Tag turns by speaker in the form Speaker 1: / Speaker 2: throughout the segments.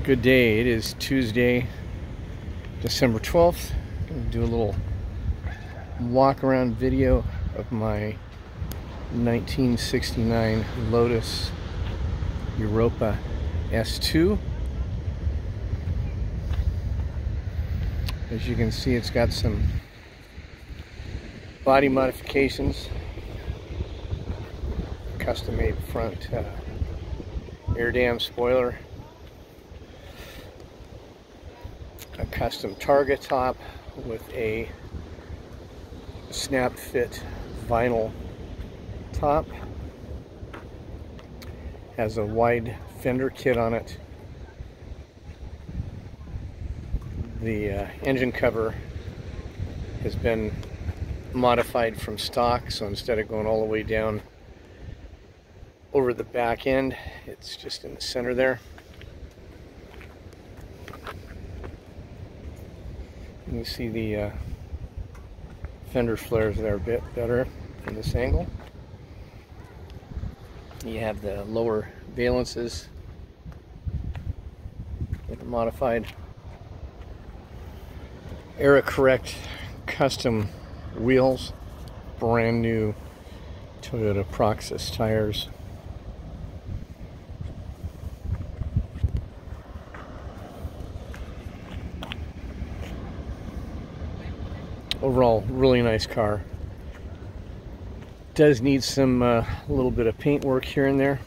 Speaker 1: Good day. It is Tuesday, December 12th. I'm going to do a little walk around video of my 1969 Lotus Europa S2. As you can see, it's got some body modifications, custom-made front air dam spoiler, a custom target top with a snap fit vinyl top, has a wide fender kit on it. The engine cover has been modified from stock, so instead of going all the way down over the back end, it's just in the center there. You can see the fender flares there a bit better from this angle. You have the lower valences that are modified. Era correct custom wheels, brand new Toyota Proxys tires. Overall, really nice car. Does need some a little bit of paint work here and there.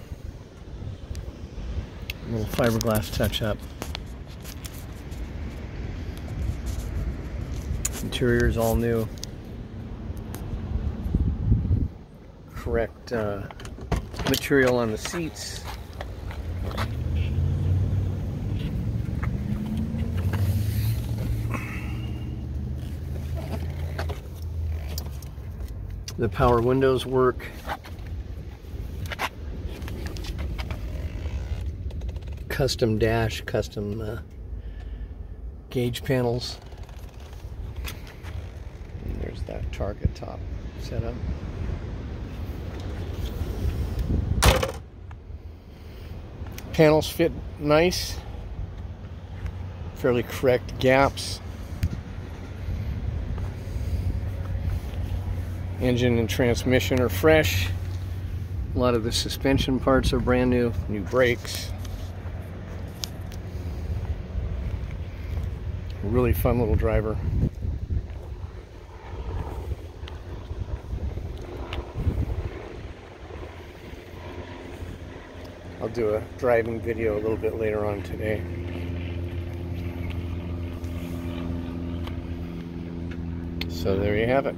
Speaker 1: A little fiberglass touch up. Interior is all new. Correct material on the seats. The power windows work. Custom dash, custom gauge panels. And there's that target top setup. Panels fit nice. Fairly correct gaps. Engine and transmission are fresh. A lot of the suspension parts are brand new. New brakes. Really fun little driver. I'll do a driving video a little bit later on today. So there you have it.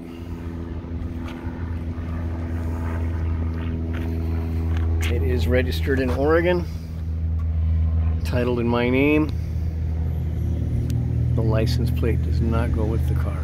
Speaker 1: It is registered in Oregon, titled in my name. The license plate does not go with the car.